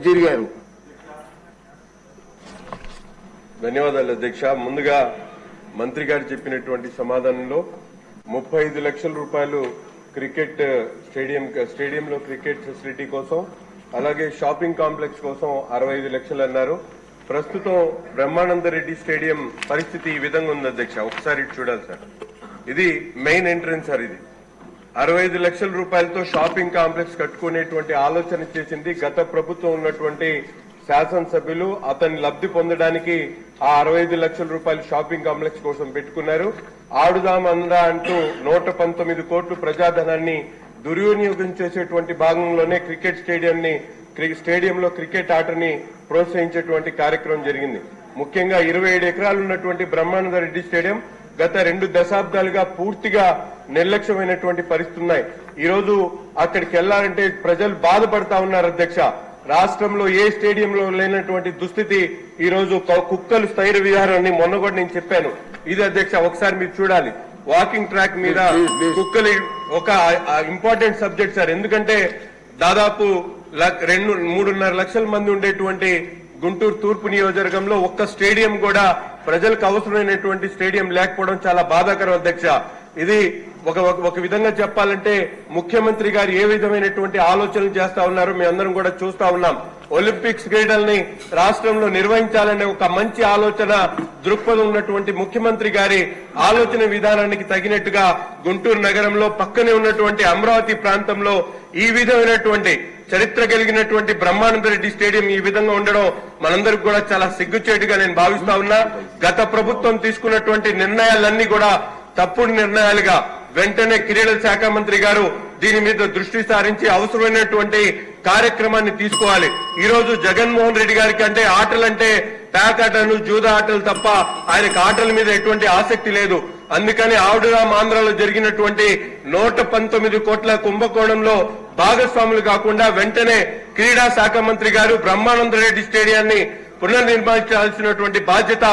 నజీర్ గారు. ధన్యవాదాలు అధ్యక్ష. ముందుగా మంత్రి గారు చెప్పినటువంటి సమాధానంలో 35 లక్షల రూపాయలు క్రికెట్ స్టేడియంలో క్రికెట్ ఫెసిలిటీ కోసం, అలాగే షాపింగ్ కాంప్లెక్స్ కోసం 65 లక్షలు అన్నారు. ప్రస్తుతం బ్రహ్మానందరెడ్డి స్టేడియం పరిస్థితి ఈ విధంగా ఉంది అధ్యక్ష. ఒకసారి ఇటు చూడాలి సార్. ఇది మెయిన్ ఎంట్రన్స్ సార్. ఇది 65 లక్షల రూపాయలతో షాపింగ్ కాంప్లెక్స్ కట్టుకునేటువంటి ఆలోచన చేసింది గత ప్రభుత్వం ఉన్నటువంటి శాసనసభ్యులు. అతన్ని లబ్ధి పొందడానికి ఆ 65 లక్షల రూపాయలు షాపింగ్ కాంప్లెక్స్ కోసం పెట్టుకున్నారు. ఆడుదాం అందా అంటూ 119 కోట్లు ప్రజాధనాన్ని దుర్వినియోగం చేసేటువంటి భాగంలోనే క్రికెట్ స్టేడియంలో క్రికెట్ ఆటని ప్రోత్సహించేటువంటి కార్యక్రమం జరిగింది. ముఖ్యంగా 27 ఎకరాలు ఉన్నటువంటి బ్రహ్మానందరెడ్డి స్టేడియం గత 2 దశాబ్దాలుగా పూర్తిగా నిర్లక్ష్యమైనటువంటి పరిస్థితులు ఉన్నాయి. ఈ రోజు అక్కడికి వెళ్లాలంటే ప్రజలు బాధపడతా ఉన్నారు అధ్యక్ష. రాష్ట్రంలో ఏ స్టేడియంలో లేనటువంటి దుస్థితి ఈ రోజు కుక్కలు స్థైర్య విహారాన్ని మొన్న కూడా నేను చెప్పాను. ఇది అధ్యక్ష ఒకసారి మీరు చూడాలి. వాకింగ్ ట్రాక్ మీద కుక్కలు ఒక ఇంపార్టెంట్ సబ్జెక్ట్ సార్. ఎందుకంటే దాదాపు 3.5 లక్షల మంది ఉండేటువంటి గుంటూరు తూర్పు నియోజకవర్గంలో ఒక్క స్టేడియం కూడా ప్రజలకు అవసరమైనటువంటి స్టేడియం లేకపోవడం చాలా బాధాకరం అధ్యక్ష. ఇది ఒక విధంగా చెప్పాలంటే ముఖ్యమంత్రి గారు ఏ విధమైనటువంటి ఆలోచనలు చేస్తా ఉన్నారు మీ అందరం కూడా చూస్తా ఉన్నాం. ఒలింపిక్స్ క్రీడల్ని రాష్ట్రంలో నిర్వహించాలనే ఒక మంచి ఆలోచన దృక్పథం ఉన్నటువంటి ముఖ్యమంత్రి గారి ఆలోచన విధానానికి తగినట్టుగా గుంటూరు నగరంలో పక్కనే ఉన్నటువంటి అమరావతి ప్రాంతంలో ఈ విధమైనటువంటి చరిత్ర కలిగినటువంటి బ్రహ్మానందరెడ్డి స్టేడియం ఈ విధంగా ఉండడం మనందరికి కూడా చాలా సిగ్గుచేటుగా నేను భావిస్తా ఉన్నా. గత ప్రభుత్వం తీసుకున్నటువంటి నిర్ణయాలన్నీ కూడా తప్పుడు నిర్ణయాలుగా వెంటనే క్రీడల శాఖ మంత్రి గారు దీని మీద దృష్టి సారించి అవసరమైనటువంటి కార్యక్రమాన్ని తీసుకోవాలి. ఈ రోజు జగన్మోహన్ రెడ్డి గారికి అంటే ఆటలంటే ప్యాక్ ఆటలు జూదా ఆటలు తప్ప ఆయనకు ఆటల మీద ఎటువంటి ఆసక్తి లేదు. అందుకని ఆవుడురాం ఆంధ్రాలో జరిగినటువంటి 119 కోట్ల కుంభకోణంలో భాగస్వాములు కాకుండా వెంటనే క్రీడా శాఖ మంత్రి గారు బ్రహ్మానందరెడ్డి స్టేడియాన్ని పునర్నిర్మించాల్సినటువంటి బాధ్యత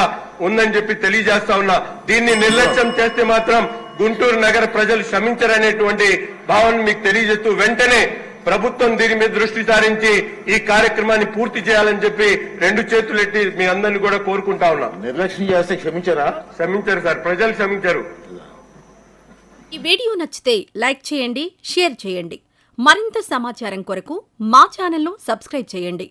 ఉందని చెప్పి తెలియజేస్తా ఉన్నా. దీన్ని నిర్లక్ష్యం చేస్తే మాత్రం గుంటూరు నగర ప్రజలు క్షమించరనేటువంటి భావన మీకు తెలియజేస్తూ వెంటనే ప్రభుత్వం దీని మీద దృష్టి సారించి ఈ కార్యక్రమాన్ని పూర్తి చేయాలని చెప్పి 2 చేతులెత్తి మీ అందరినీ కూడా కోరుకుంటా ఉన్నా. నిర్లక్ష్యం చేస్తే క్షమించరా? క్షమించరు సార్, ప్రజలు క్షమించరు. ఈ వీడియో నచ్చితే లైక్ చేయండి, షేర్ చేయండి. మరింత సమాచారం కొరకు మా ఛానల్ను సబ్స్క్రైబ్ చేయండి.